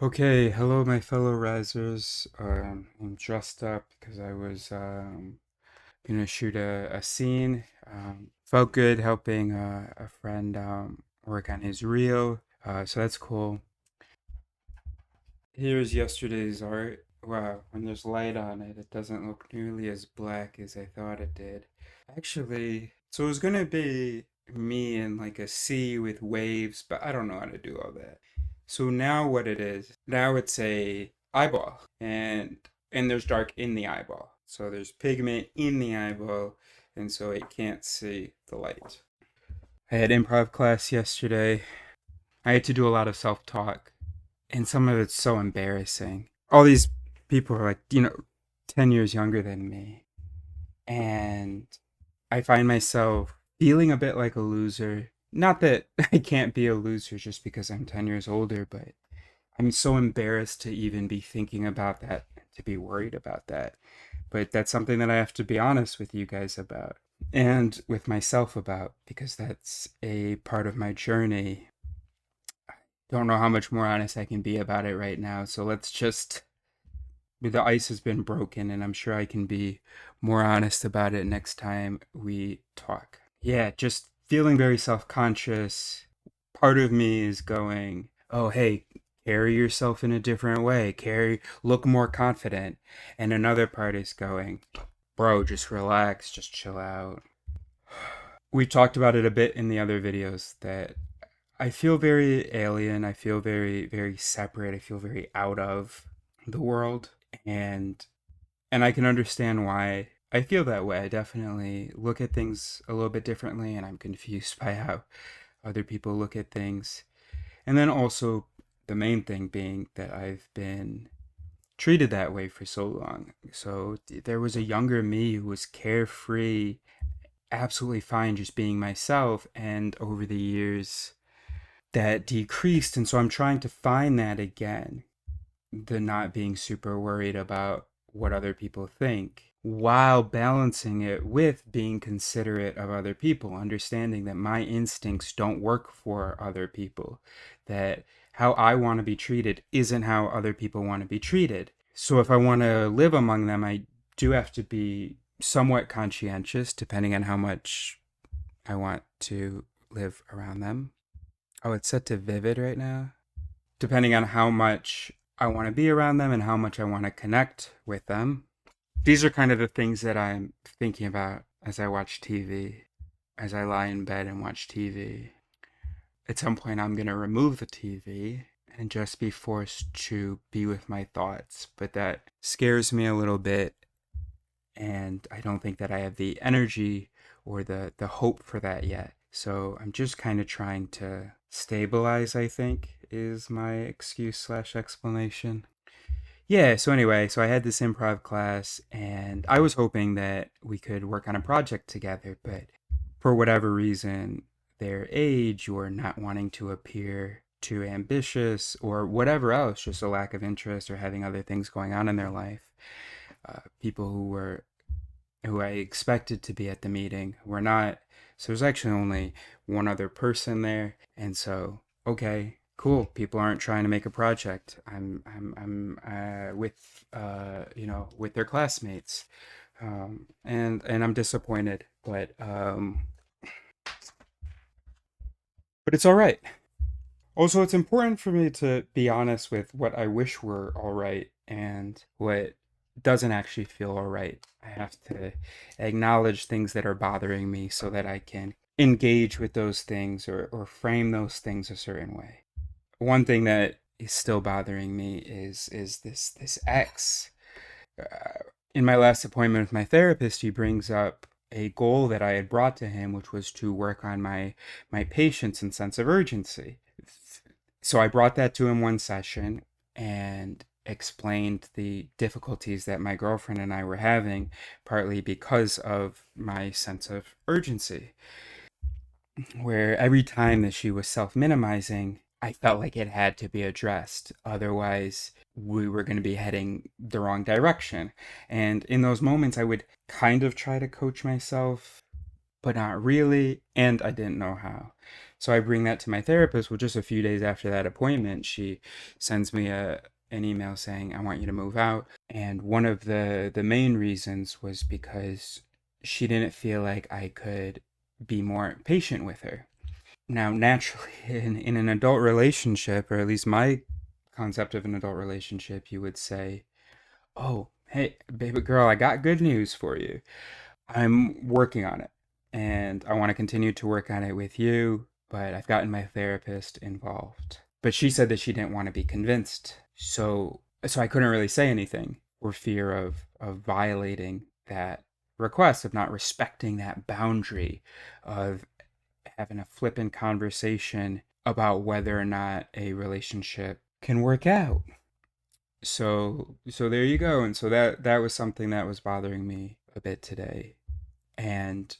Okay, hello, my fellow risers. I'm dressed up because I was gonna shoot a scene. Felt good helping a friend work on his reel, so that's cool. Here's yesterday's art. Wow, when there's light on it, it doesn't look nearly as black as I thought it did. Actually, so it was gonna be me in like a sea with waves, but I don't know how to do all that. So now what it is, now it's a eyeball and there's dark in the eyeball. So there's pigment in the eyeball and so it can't see the light. I had improv class yesterday. I had to do a lot of self-talk and some of it's so embarrassing. All these people are like, 10 years younger than me and I find myself feeling a bit like a loser. Not that I can't be a loser just because I'm 10 years older, but I'm so embarrassed to even be thinking about that, to be worried about that. But that's something that I have to be honest with you guys about and with myself about because that's a part of my journey. Don't know how much more honest I can be about it right now. So let's just the ice has been broken and I'm sure I can be more honest about it next time we talk. Yeah, just feeling very self-conscious. Part of me is going, "Oh, hey, carry yourself in a different way. Look more confident." And another part is going, "Bro, just relax, just chill out." We talked about it a bit in the other videos that I feel very alien. I feel very, very separate. I feel very out of the world. And and I can understand why I feel that way. I definitely look at things a little bit differently, and I'm confused by how other people look at things. And then also, the main thing being that I've been treated that way for so long. So there was a younger me who was carefree, absolutely fine just being myself, and over the years, that decreased. And so I'm trying to find that again, the not being super worried about what other people think while balancing it with being considerate of other people, understanding that my instincts don't work for other people, that how I want to be treated isn't how other people want to be treated. So if I want to live among them, I do have to be somewhat conscientious depending on how much I want to live around them. Oh, it's set to vivid right now. Depending on how much I want to be around them and how much I want to connect with them. These are kind of the things that I'm thinking about as I watch TV, as I lie in bed and watch TV. At some point, I'm going to remove the TV and just be forced to be with my thoughts. But that scares me a little bit. And I don't think that I have the energy or the hope for that yet. So I'm just kind of trying to stabilize, I think, is my excuse slash explanation. Yeah, so anyway, so I had this improv class and I was hoping that we could work on a project together, but for whatever reason, their age or not wanting to appear too ambitious or whatever else, just a lack of interest or having other things going on in their life, people who I expected to be at the meeting were not. So there's actually only one other person there, and so okay, cool. People aren't trying to make a project. I'm with with their classmates, and I'm disappointed, but it's all right. Also, it's important for me to be honest with what I wish were all right and what doesn't actually feel all right. I have to acknowledge things that are bothering me so that I can engage with those things or frame those things a certain way. One thing that is still bothering me is this ex. In my last appointment with my therapist, he brings up a goal that I had brought to him, which was to work on my patience and sense of urgency. So I brought that to him one session and explained the difficulties that my girlfriend and I were having, partly because of my sense of urgency, where every time that she was self minimizing, I felt like it had to be addressed. Otherwise, we were going to be heading the wrong direction. And in those moments, I would kind of try to coach myself, but not really. And I didn't know how. So I bring that to my therapist. Well, just a few days after that appointment, she sends me an email saying, I want you to move out. And one of the main reasons was because she didn't feel like I could be more patient with her. Now, naturally, in an adult relationship, or at least my concept of an adult relationship, you would say, oh, hey, baby girl, I got good news for you. I'm working on it, and I want to continue to work on it with you, but I've gotten my therapist involved. But she said that she didn't want to be convinced. So I couldn't really say anything for fear of violating that request, of not respecting that boundary, of having a flippant conversation about whether or not a relationship can work out. So there you go. And so that was something that was bothering me a bit today. And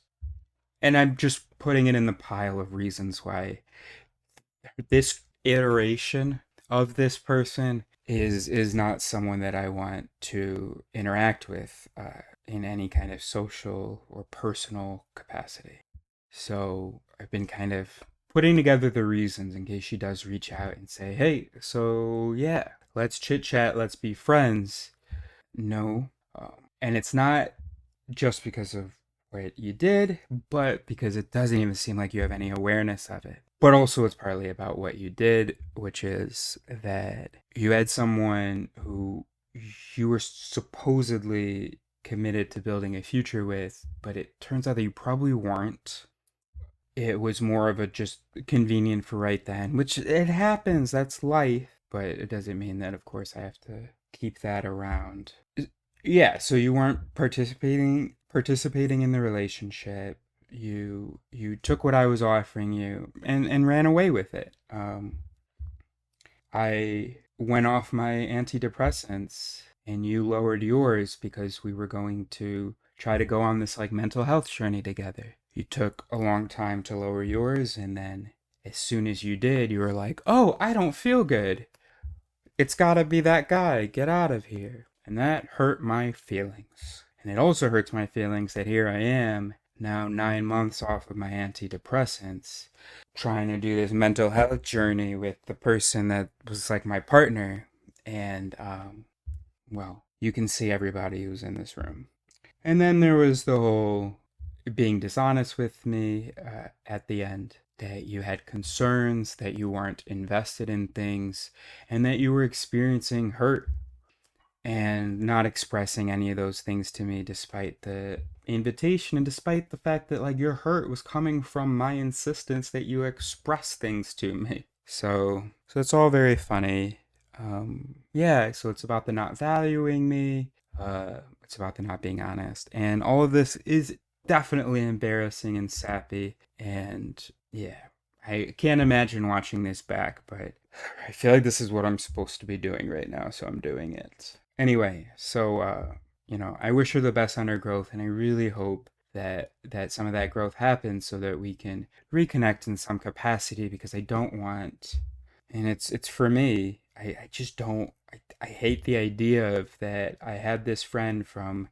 and I'm just putting it in the pile of reasons why this iteration of this person is not someone that I want to interact with in any kind of social or personal capacity. So I've been kind of putting together the reasons in case she does reach out and say, hey, so yeah, let's chit chat, let's be friends. No. And it's not just because of what you did, but because it doesn't even seem like you have any awareness of it. But also, it's partly about what you did, which is that you had someone who you were supposedly committed to building a future with, but it turns out that you probably weren't. It was more of a just convenient for right then, which it happens, that's life, but it doesn't mean that, of course, I have to keep that around. Yeah, so you weren't participating in the relationship. You took what I was offering you and ran away with it. I went off my antidepressants and you lowered yours because we were going to try to go on this like mental health journey together. You took a long time to lower yours, and then as soon as you did, you were like, "Oh, I don't feel good. It's gotta be that guy. Get out of here." And that hurt my feelings. And it also hurts my feelings that here I am, now 9 months off of my antidepressants, trying to do this mental health journey with the person that was like my partner. And, well, you can see everybody who's in this room. And then there was the whole being dishonest with me at the end, that you had concerns, that you weren't invested in things, and that you were experiencing hurt and not expressing any of those things to me despite the invitation and despite the fact that like your hurt was coming from my insistence that you express things to me. So it's all very funny. Yeah, so it's about the not valuing me. It's about the not being honest, and all of this is definitely embarrassing and sappy. And yeah, I can't imagine watching this back, but I feel like this is what I'm supposed to be doing right now, so I'm doing it. Anyway, so I wish her the best on her growth, and I really hope that some of that growth happens so that we can reconnect in some capacity, because I don't want, and it's for me, I just don't, I hate the idea of that I had this friend from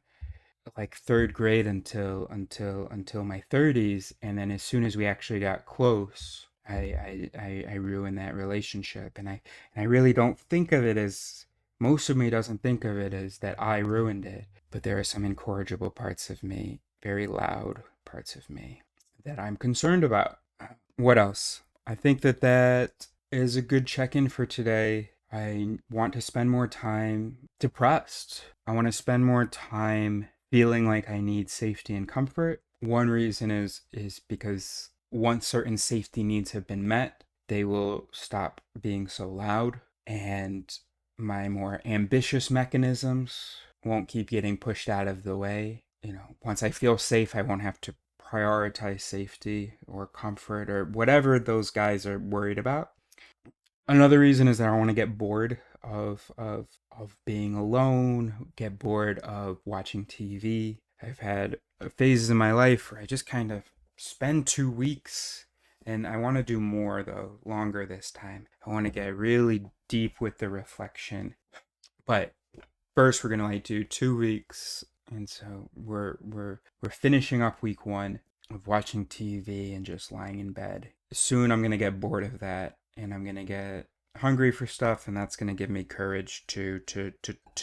like third grade until my 30s, and then as soon as we actually got close, I ruined that relationship. And I really don't think of it as, most of me doesn't think of it as that I ruined it, but there are some incorrigible parts of me, very loud parts of me, that I'm concerned about. What else? I think that is a good check-in for today. I want to spend more time depressed. I want to spend more time feeling like I need safety and comfort. One reason is because once certain safety needs have been met, they will stop being so loud, and my more ambitious mechanisms won't keep getting pushed out of the way. Once I feel safe, I won't have to prioritize safety or comfort or whatever those guys are worried about. Another reason is that I want to get bored of being alone, get bored of watching TV. I've had phases in my life where I just kind of spend 2 weeks, and I want to do more though, longer this time. I want to get really deep with the reflection. But first, we're gonna like do 2 weeks, and so we're finishing up week one of watching TV and just lying in bed. soon I'm gonna get bored of that, and I'm gonna get hungry for stuff, and that's gonna give me courage to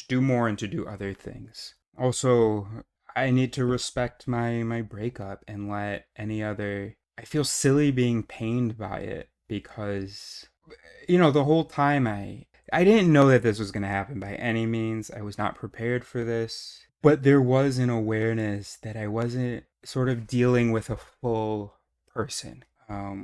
do more and to do other things. Also, I need to respect my breakup and let any other. I feel silly being pained by it because the whole time I didn't know that this was going to happen by any means. I was not prepared for this. But there was an awareness that I wasn't sort of dealing with a full person. I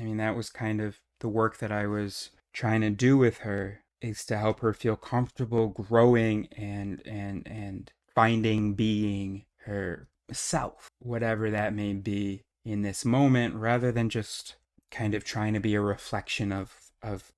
mean, that was kind of the work that I was trying to do with her, is to help her feel comfortable growing and finding being herself, whatever that may be in this moment, rather than just kind of trying to be a reflection of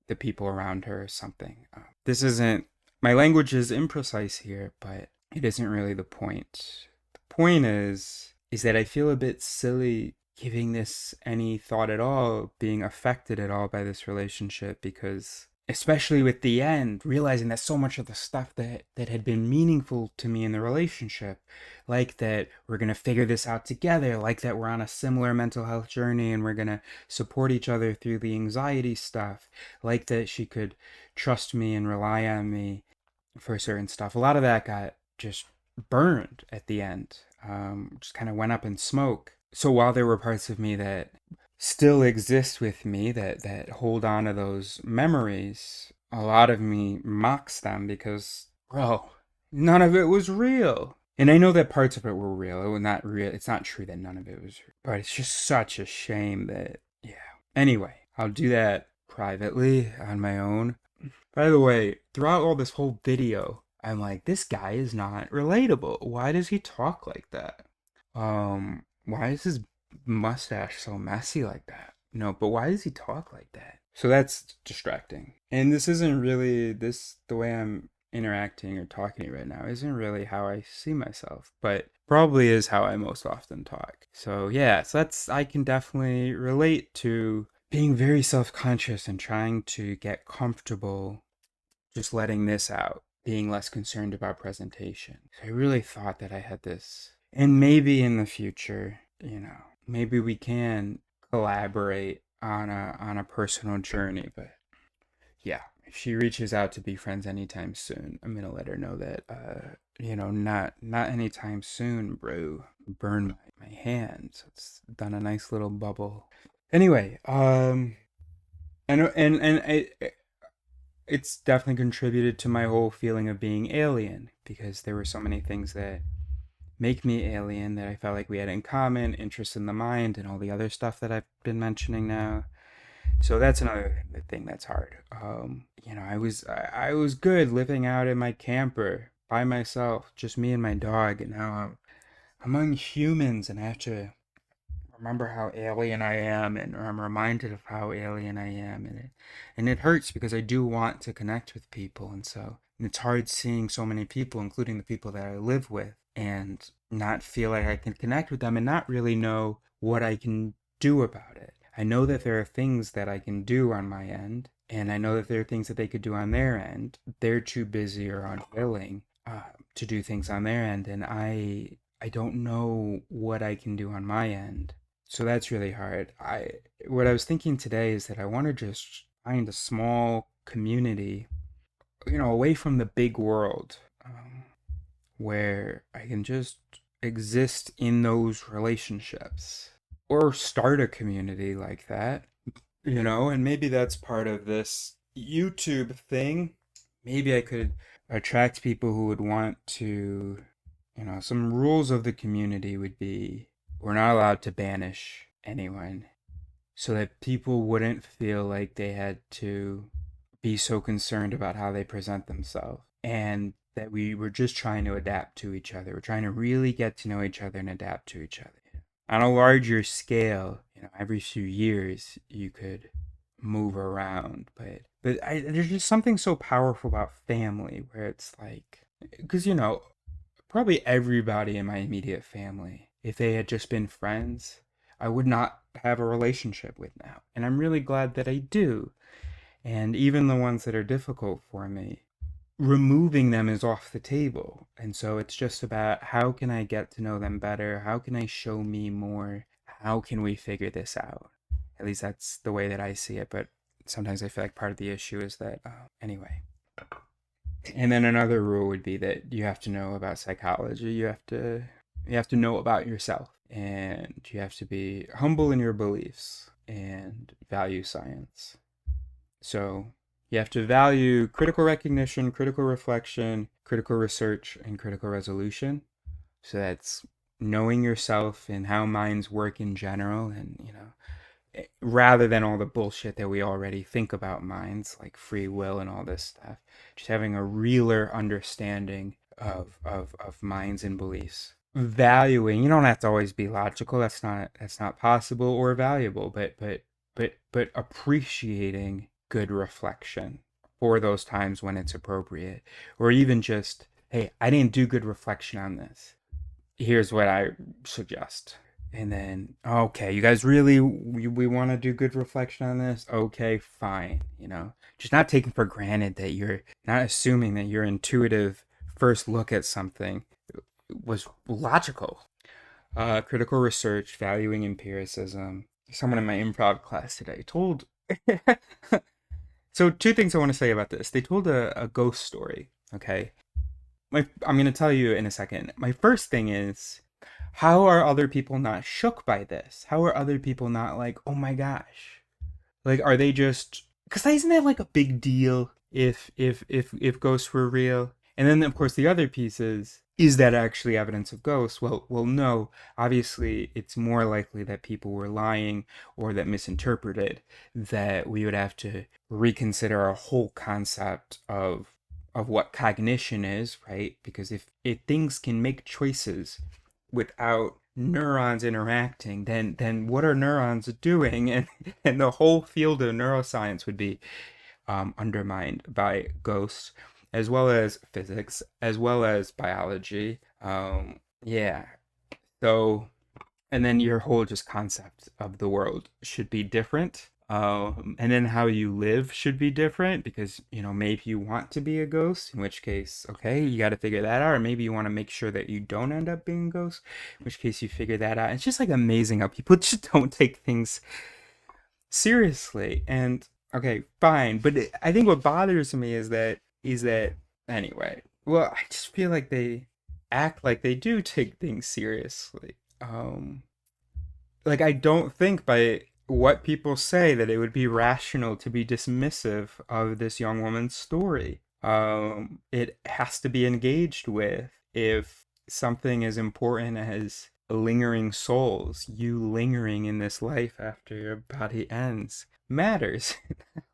the people around her or something. This isn't, my language is imprecise here, but it isn't really the point. The point is that I feel a bit silly giving this any thought at all, being affected at all by this relationship, because especially with the end, realizing that so much of the stuff that had been meaningful to me in the relationship, like that we're going to figure this out together, like that we're on a similar mental health journey and we're going to support each other through the anxiety stuff, like that she could trust me and rely on me for certain stuff. A lot of that got just burned at the end, just kind of went up in smoke. So while there were parts of me that still exist with me, that hold on to those memories, a lot of me mocks them because, bro, none of it was real. And I know that parts of it were real. It was not real. It's not true that none of it was real. But it's just such a shame that, yeah. Anyway, I'll do that privately on my own. By the way, throughout all this whole video, I'm like, this guy is not relatable. Why does he talk like that? Why is his mustache so messy like that? No, but why does he talk like that? So that's distracting. And this isn't really the way I'm interacting or talking right now isn't really how I see myself, but probably is how I most often talk. So yeah, so I can definitely relate to being very self-conscious and trying to get comfortable just letting this out, being less concerned about presentation. So I really thought that I had this. And maybe in the future, maybe we can collaborate on a personal journey, but yeah, if she reaches out to be friends anytime soon, I'm gonna let her know that not anytime soon, bro. Burn my hands. It's done a nice little bubble. Anyway, it's definitely contributed to my whole feeling of being alien, because there were so many things that make me alien that I felt like we had in common, interest in the mind and all the other stuff that I've been mentioning now. So that's another thing that's hard. I was good living out in my camper by myself, just me and my dog, and now I'm among humans and I have to remember how alien I am, and I'm reminded of how alien I am, and it hurts because I do want to connect with people, and it's hard seeing so many people, including the people that I live with, and not feel like I can connect with them and not really know what I can do about it. I know that there are things that I can do on my end, and I know that there are things that they could do on their end. They're too busy or unwilling to do things on their end, and I don't know what I can do on my end. So that's really hard. What I was thinking today is that I want to just find a small community, away from the big world, where I can just exist in those relationships or start a community like that, and maybe that's part of this YouTube thing. Maybe I could attract people who would want to, some rules of the community would be we're not allowed to banish anyone, so that people wouldn't feel like they had to be so concerned about how they present themselves, and that we were just trying to adapt to each other. We're trying to really get to know each other and adapt to each other. On a larger scale, every few years you could move around, but there's just something so powerful about family, where it's like, because probably everybody in my immediate family, if they had just been friends, I would not have a relationship with now. And I'm really glad that I do. And even the ones that are difficult for me, removing them is off the table. And so it's just about, how can I get to know them better? How can I show me more? How can we figure this out? At least that's the way that I see it. But sometimes I feel like part of the issue is that, anyway. And then another rule would be that you have to know about psychology. You have to know about yourself, and you have to be humble in your beliefs and value science. So you have to value critical recognition, critical reflection, critical research, and critical resolution. So that's knowing yourself and how minds work in general, and rather than all the bullshit that we already think about minds, like free will and all this stuff, just having a realer understanding of minds and beliefs. Valuing, you don't have to always be logical. That's not possible or valuable, but appreciating good reflection for those times when it's appropriate, or even just, hey, I didn't do good reflection on this. Here's what I suggest. And then, okay, you guys really, we want to do good reflection on this? Okay, fine. Just not taking for granted that you're not assuming that your intuitive first look at something was logical. Critical research, valuing empiricism. Someone in my improv class today told. So, two things I want to say about this. They told a ghost story, okay? I'm going to tell you in a second. My first thing is, how are other people not shook by this? How are other people not like, oh my gosh? Like, are they just, because isn't that like a big deal if ghosts were real? And then of course the other piece is that actually evidence of ghosts? Well, no. Obviously, it's more likely that people were lying or that misinterpreted, that we would have to reconsider our whole concept of what cognition is, right? Because if things can make choices without neurons interacting, then what are neurons doing? And the whole field of neuroscience would be undermined by ghosts, as well as physics, as well as biology. Yeah. So, and then your whole just concept of the world should be different. And then how you live should be different, because maybe you want to be a ghost, in which case, okay, you got to figure that out. Or maybe you want to make sure that you don't end up being a ghost, in which case you figure that out. It's just like amazing how people just don't take things seriously. And okay, fine, but I think what bothers me is that anyway. Well, I just feel like they act like they do take things seriously. Like, I don't think by what people say that it would be rational to be dismissive of this young woman's story. It has to be engaged with if something as important as lingering souls, you lingering in this life after your body ends, matters.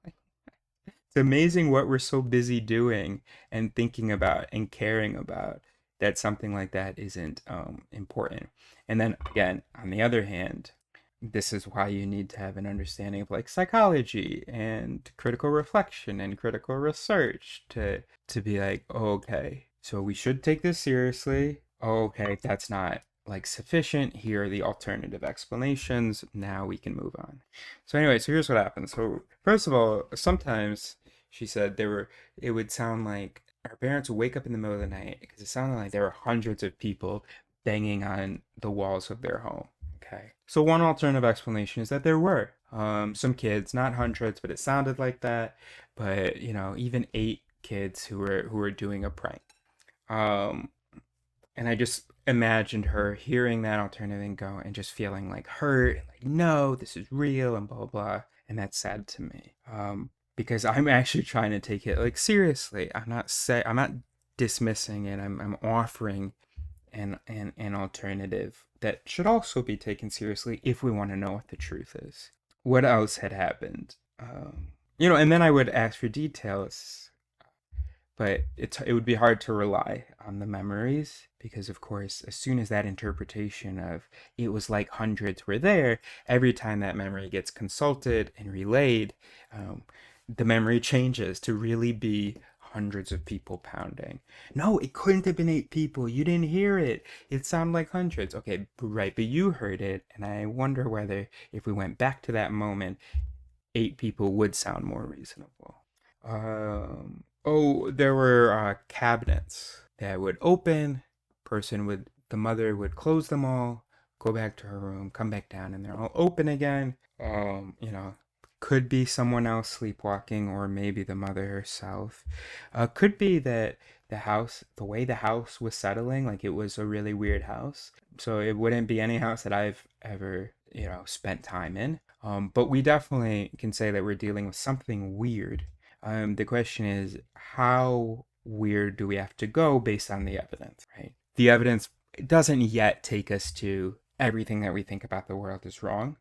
It's amazing what we're so busy doing and thinking about and caring about, that something like that isn't important. And then again, on the other hand, this is why you need to have an understanding of like psychology and critical reflection and critical research to be like, oh, okay, so we should take this seriously. Oh, okay, that's not like sufficient. Here are the alternative explanations. Now we can move on. So anyway, so here's what happens. So first of all, sometimes she said it would sound like our parents would wake up in the middle of the night because it sounded like there were hundreds of people banging on the walls of their home. Okay. So one alternative explanation is that there were some kids, not hundreds, but it sounded like that. But even 8 kids who were doing a prank. Um, and I just imagined her hearing that alternative and go and just feeling like hurt and like, no, this is real and blah blah blah. And that's sad to me. Because I'm actually trying to take it like seriously. I'm not dismissing it. I'm offering an alternative that should also be taken seriously if we want to know what the truth is. What else had happened? And then I would ask for details, but it would be hard to rely on the memories, because of course, as soon as that interpretation of it was like hundreds were there, every time that memory gets consulted and relayed, the memory changes to really be hundreds of people pounding. No, it couldn't have been 8 people. You didn't hear it. It sounded like hundreds. Okay, right, but you heard it, and I wonder whether if we went back to that moment, 8 people would sound more reasonable. Oh, there were cabinets that would open. The mother would close them all, go back to her room, come back down, and they're all open again. You know, could be someone else sleepwalking, or maybe the mother herself. Could be that the way the house was settling, like it was a really weird house. So it wouldn't be any house that I've ever, spent time in. But we definitely can say that we're dealing with something weird. The question is, how weird do we have to go based on the evidence, right? The evidence doesn't yet take us to everything that we think about the world is wrong.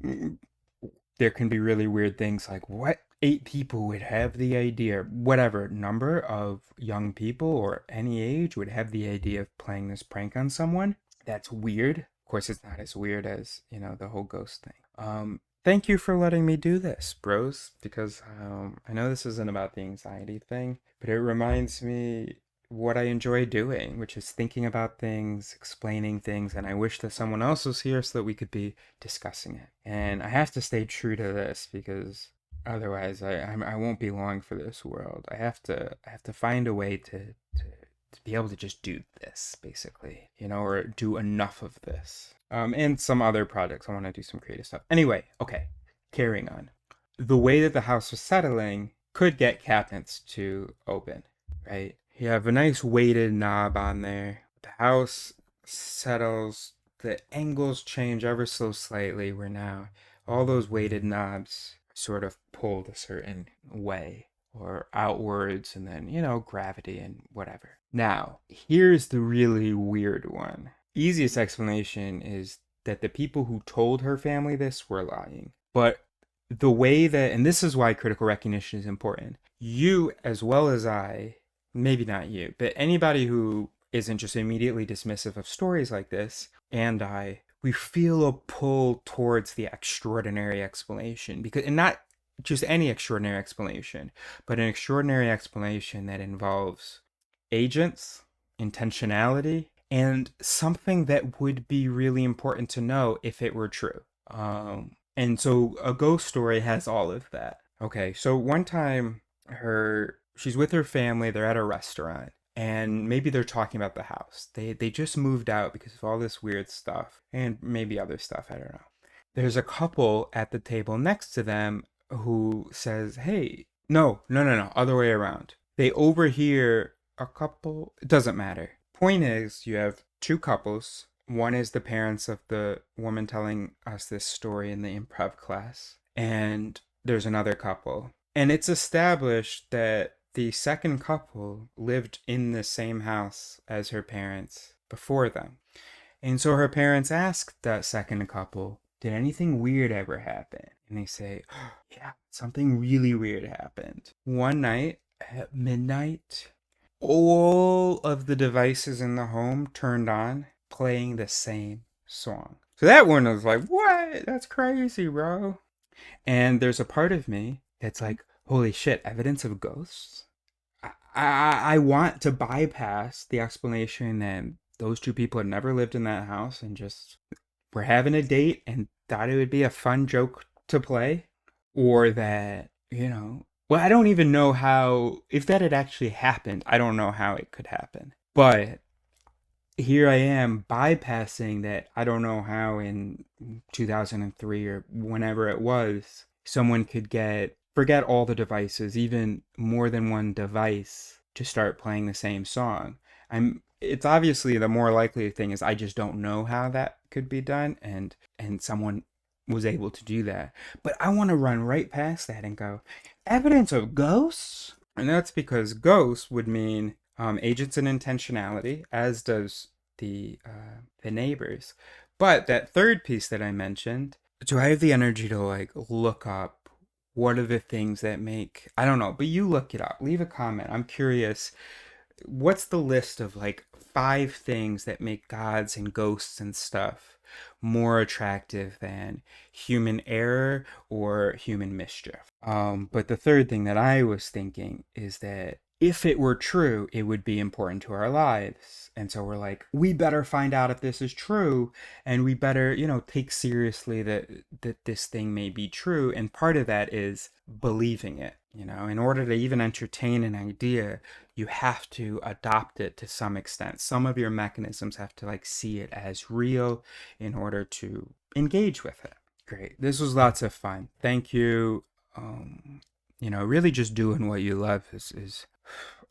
There can be really weird things like, what, 8 people would have the idea, whatever number of young people or any age would have the idea of playing this prank on someone. That's weird. Of course, it's not as weird as, the whole ghost thing. Thank you for letting me do this, bros, because I know this isn't about the anxiety thing, but it reminds me what I enjoy doing, which is thinking about things, explaining things, and I wish that someone else was here so that we could be discussing it. And I have to stay true to this because otherwise I won't be long for this world. I have to find a way to be able to just do this, basically, or do enough of this. And some other projects. I want to do some creative stuff. Anyway, okay, carrying on. The way that the house was settling could get cabinets to open, right? You have a nice weighted knob on there. The house settles, the angles change ever so slightly, where now all those weighted knobs sort of pulled a certain way or outwards, and then, gravity and whatever. Now, here's the really weird one. Easiest explanation is that the people who told her family this were lying. But the way that, and this is why critical recognition is important, you as well as I, maybe not you, but anybody who isn't just immediately dismissive of stories like this, and we feel a pull towards the extraordinary explanation, because, and not just any extraordinary explanation, but an extraordinary explanation that involves agents, intentionality, and something that would be really important to know if it were true. And so a ghost story has all of that. Okay, so one time she's with her family, they're at a restaurant, and maybe they're talking about the house. They just moved out because of all this weird stuff, and maybe other stuff, I don't know. There's a couple at the table next to them who says, hey, no, other way around. They overhear a couple, it doesn't matter. Point is, you have two couples. One is the parents of the woman telling us this story in the improv class, and there's another couple. And it's established that the second couple lived in the same house as her parents before them. And so her parents asked that second couple, did anything weird ever happen? And they say, oh, yeah, something really weird happened. One night at midnight, all of the devices in the home turned on, playing the same song. So that one was like, what? That's crazy, bro. And there's a part of me that's like, holy shit, evidence of ghosts? I want to bypass the explanation that those two people had never lived in that house and just were having a date and thought it would be a fun joke to play. Or that, well, I don't even know how, if that had actually happened, I don't know how it could happen. But here I am bypassing that. I don't know how in 2003 or whenever it was, someone could forget all the devices, even more than one device, to start playing the same song. It's obviously the more likely thing is I just don't know how that could be done, and someone was able to do that. But I want to run right past that and go, evidence of ghosts? And that's because ghosts would mean agents and intentionality, as does the neighbors. But that third piece that I mentioned, do I have the energy to look up what are the things that make, I don't know, but you look it up, leave a comment. I'm curious, what's the list of 5 things that make gods and ghosts and stuff more attractive than human error or human mischief? But the third thing that I was thinking is that if it were true, it would be important to our lives. And so we're like, we better find out if this is true, and we better, take seriously that this thing may be true. And part of that is believing it. In order to even entertain an idea, you have to adopt it to some extent. Some of your mechanisms have to like see it as real in order to engage with it. Great. This was lots of fun. Thank you. Really just doing what you love is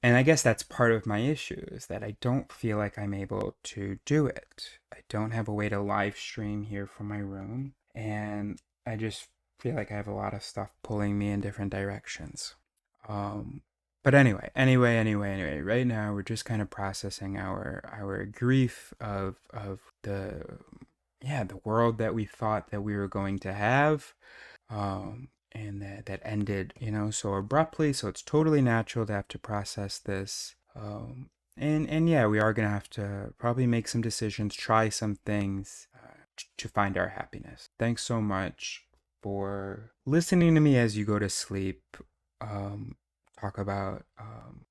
and I guess that's part of my issue is that I don't feel like I'm able to do it. I don't have a way to live stream here from my room, and I just feel like I have a lot of stuff pulling me in different directions. Um, but anyway, right now we're just kind of processing our grief of the world that we thought that we were going to have. And that ended, so abruptly. So it's totally natural to have to process this. And yeah, we are gonna have to probably make some decisions, try some things to find our happiness. Thanks so much for listening to me as you go to sleep. Talk about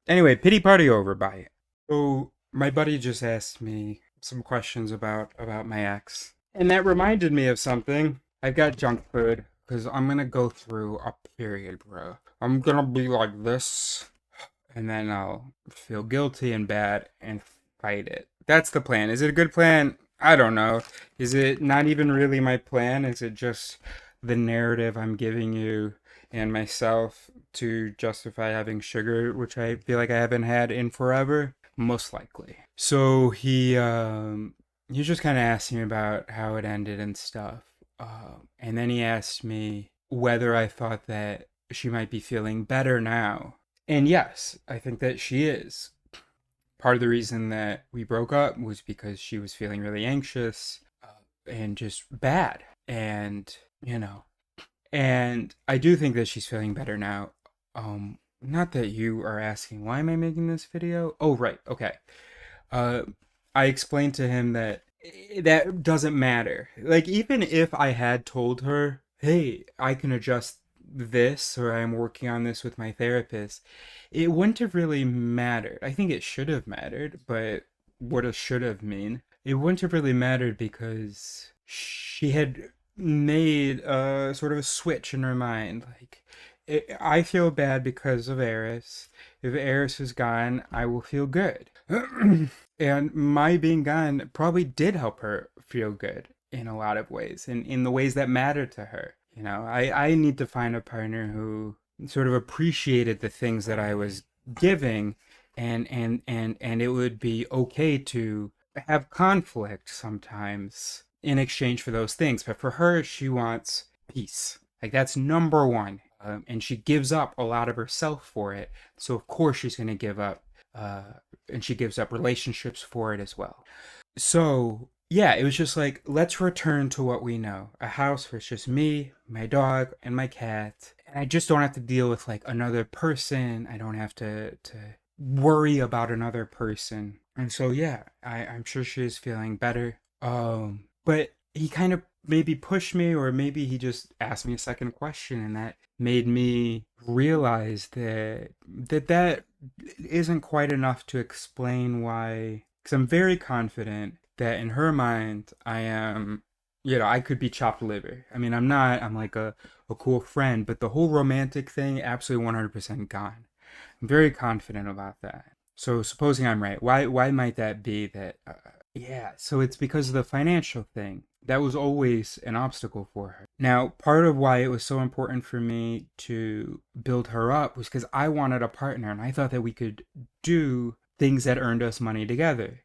anyway, pity party over. Bye. So my buddy just asked me some questions about my ex, and that reminded me of something. I've got junk food. Because I'm gonna go through a period, bro. I'm gonna be like this, and then I'll feel guilty and bad and fight it. That's the plan. Is it a good plan? I don't know. Is it not even really my plan? Is it just the narrative I'm giving you and myself to justify having sugar, which I feel like I haven't had in forever? Most likely. So he just kind of asked me about how it ended and stuff. And then he asked me whether I thought that she might be feeling better now. And yes, I think that she is. Part of the reason that we broke up was because she was feeling really anxious and just bad. And I do think that she's feeling better now. Not that you are asking, why am I making this video? Oh, right. Okay. I explained to him that that doesn't matter. Like, even if I had told her, hey, I can adjust this, or I'm working on this with my therapist, it wouldn't have really mattered. I think it should have mattered, but what does should have mean? It wouldn't have really mattered because she had made a sort of a switch in her mind. Like, I feel bad because of Eris. If Eris is gone, I will feel good. And my being gone probably did help her feel good in a lot of ways, in the ways that matter to her. I need to find a partner who sort of appreciated the things that I was giving, and it would be okay to have conflict sometimes in exchange for those things. But for her, she wants peace. Like, that's number one. And she gives up a lot of herself for it. So of course she's going to give up, and she gives up relationships for it as well. So yeah, it was just like, let's return to what we know. A house where it's just me, my dog, and my cat. And I just don't have to deal with like another person. I don't have to worry about another person. And so yeah, I'm sure she is feeling better. But he kind of maybe pushed me, or maybe he just asked me a second question, and that made me realize that isn't quite enough to explain why. Because I'm very confident that in her mind, I am, I could be chopped liver. I mean, I'm not. I'm like a cool friend, but the whole romantic thing, absolutely 100% gone. I'm very confident about that. So supposing I'm right, why might that be that? Yeah, so it's because of the financial thing. That was always an obstacle for her. Now, part of why it was so important for me to build her up was because I wanted a partner, and I thought that we could do things that earned us money together.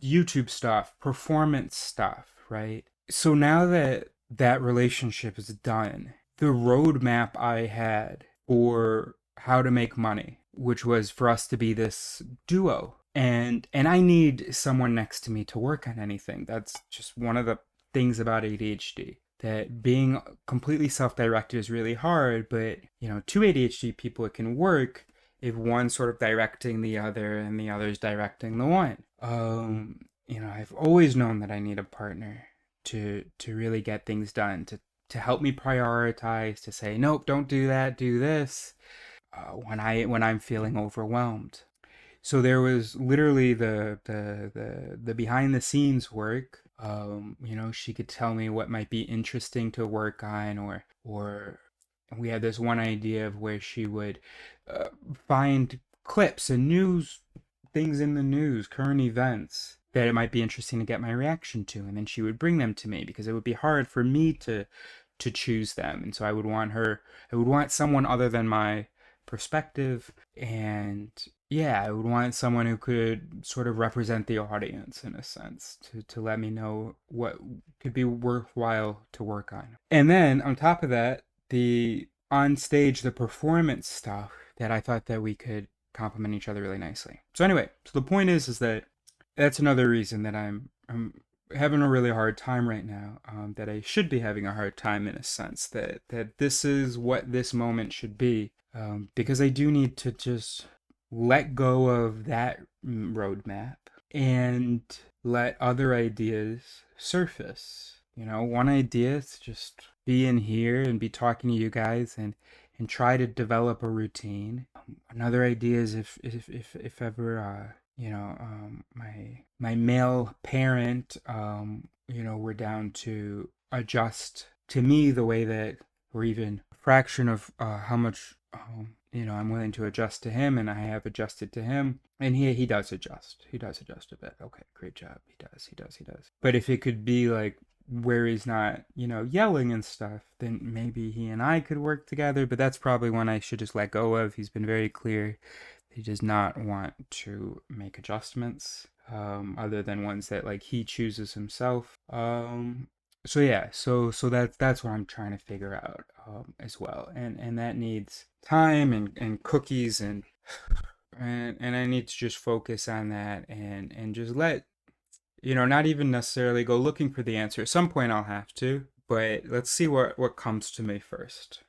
YouTube stuff, performance stuff, right? So now that that relationship is done, the roadmap I had for how to make money, which was for us to be this duo, and I need someone next to me to work on anything. That's just one of the things about ADHD, that being completely self-directed is really hard. But two ADHD people, it can work if one's sort of directing the other and the other's directing the one. I've always known that I need a partner to really get things done, to help me prioritize, to say, nope, don't do that, do this. when I'm feeling overwhelmed. So there was literally the behind the scenes work. She could tell me what might be interesting to work on, or we had this one idea of where she would uh, find clips and news things in the news, current events that it might be interesting to get my reaction to, and then she would bring them to me because it would be hard for me to choose them, and so I would want someone other than my perspective, and yeah, I would want someone who could sort of represent the audience in a sense to let me know what could be worthwhile to work on. And then on top of that, the on stage, the performance stuff that I thought that we could complement each other really nicely. So anyway, so the point is that that's another reason that I'm having a really hard time right now. That I should be having a hard time in a sense that this is what this moment should be. Because I do need to just let go of that roadmap and let other ideas surface. One idea is just be in here and be talking to you guys and try to develop a routine. Another idea is if ever my male parent we're down to adjust to me the way that, or even a fraction of how much I'm willing to adjust to him, and I have adjusted to him, and he does adjust. He does adjust a bit. Okay, great job. He does. But if it could be like where he's not, yelling and stuff, then maybe he and I could work together. But that's probably one I should just let go of. He's been very clear he does not want to make adjustments, other than ones that like he chooses himself. So yeah, so that's what I'm trying to figure out, as well, and that needs time and cookies and I need to just focus on that and just let not even necessarily go looking for the answer. At some point I'll have to, but let's see what comes to me first.